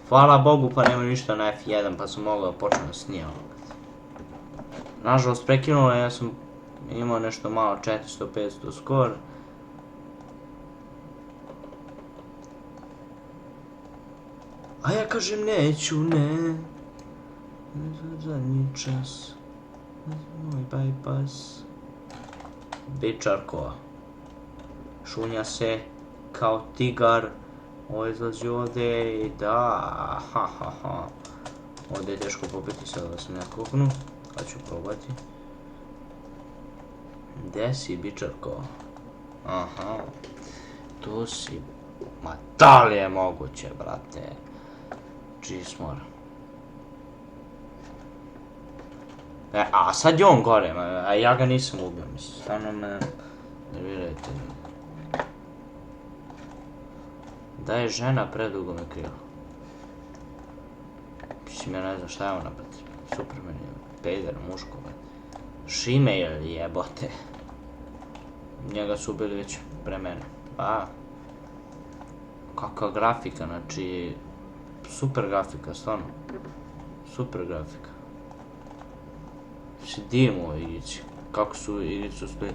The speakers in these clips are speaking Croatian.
Hvala Bogu pa nema ništa na F1 pa sam mogao početi snijam. Nažalost prekinulo, ja sam imao nešto malo 400-500 skor. A ja kažem neću, ne. Zadnji čas. Moj bypass. Bičarko. Šunja se kao tigar. Ovo izlazi ovdje i da, ha ha ha. Ovdje je teško popiti sad da se ne kuknu, pa ću probati. Gdje si, bičarko? Aha, tu si. Ma da li je moguće, brate? Čismor. A sad je on gore, a ja ga nisam ubio, mislim, stvarno me nervirajte. Da je žena predugo me krila. Mislim, ja ne znam šta je ona, brate. Superman je pejder, muško, brate. Šimail jebote. Njega su ubili već pre mene. Pa. Kakva grafika, znači... Super grafika, stvarno. Super grafika. Se divim u ovoj igrici. Kako su igricu spili.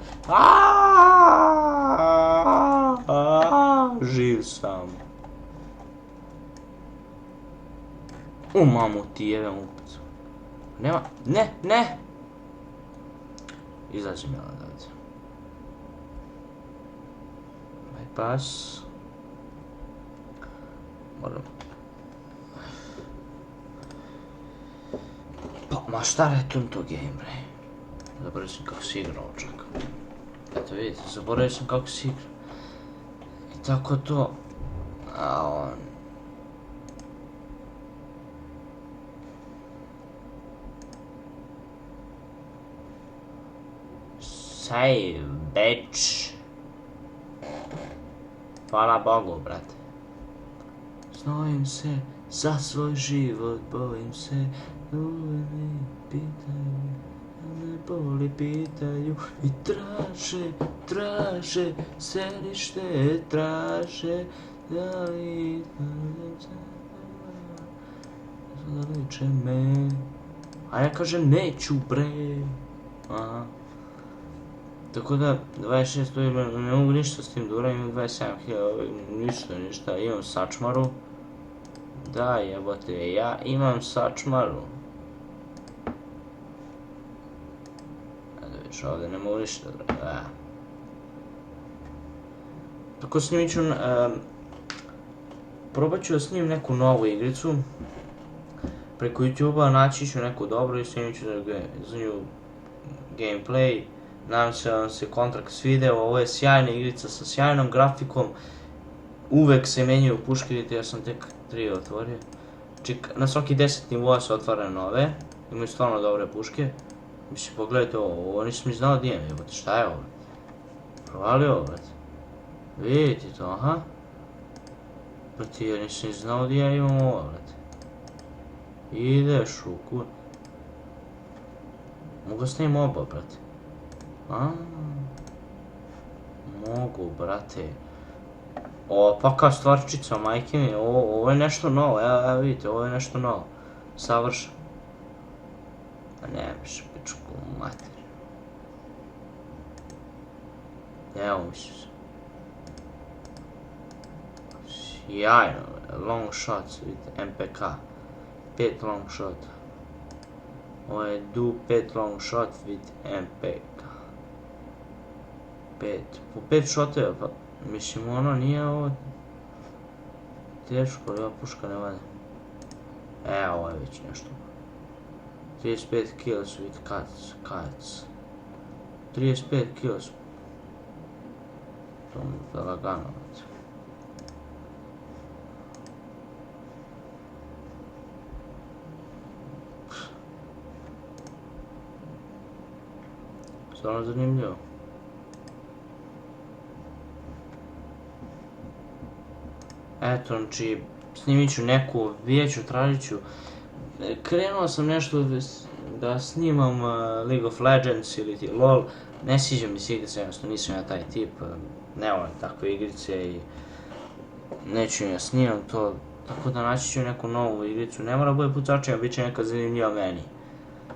Živ sam. U mamu ti jebem upicu. Nema, ne! Izađi mi odavde. Bypass. Moram. Pa, ma šta je to game, bre? Zaboravio sam kako si igrao, čak. Eto vidite, zaboravio sam kako si igrao. I tako to... A on... Save, bitch. Hvala Bogu, brate. Znojim se za svoj život, bojim se. Uvijek pitaju, ne boli pitaju. I traže, sedište traže. Da li... Zaliče me. A ja kažem neću, bre. Aha. Tako da, 26, ne mogu ništa s tim da uradim, 27.000, ništa, imam sačmaru. Da, jebote, ja imam sačmaru. Da vidiš, ovdje ne mogu ništa da uradim, Tako snimit ću, probat ću da snimim neku novu igricu. Preko YouTube-a naći ću neku dobru i snimit ću za nju gameplay. Nadam se da vam se kontrakt svideo, ovo je sjajna igrica sa sjajnom grafikom. Uvek se menjaju puške, vidite ja sam tek 3 otvorio. Znači na svaki 10 nivoa se otvara nove, imaju stvarno dobre puške. Mislim pogledajte ovo nisam ni znao gdje je, jebote šta je ovo? Provalio ovo, brate. Vidite to, aha. Brate ja nisam ni znao gdje ja imam ovo, brate. Ideš u kur... Mogu snimim oba, brate. Mogu, brate. O, pa kao stvarčica, majke mi, ovo je nešto novo, evo vidite, ovo je nešto novo. Savršeno. Pa ne biš, pičku materiju. Evo mi se. Sjajno, long shots, vidite, MPK. 5 long shot. Ovo je do 5 long shot with MPK. 5, po 5 šoteva, pa mislim ono nije ovo teško, ali ova puška ne vade. Ovo je već nešto. 35 kills with cuts. 35 kills. To mi je lagano. Stvarno zanimljivo. Eto, znači, snimit ću neku, vidjet ću, tražit ću. Krenuo sam nešto da snimam League of Legends ili ti LOL. Ne sviđa mi se igrice, jednostavno nisam ja taj tip. Ne volim takve igrice i neću ja snimam to. Tako da naći ću neku novu igricu, ne mora bude pucačija, bit će neka zanimljiva meni.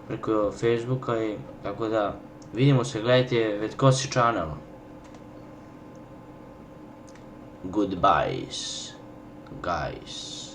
Preko Facebooka i tako da vidimo se, gledajte Vetkosi channel. Goodbyes, guys.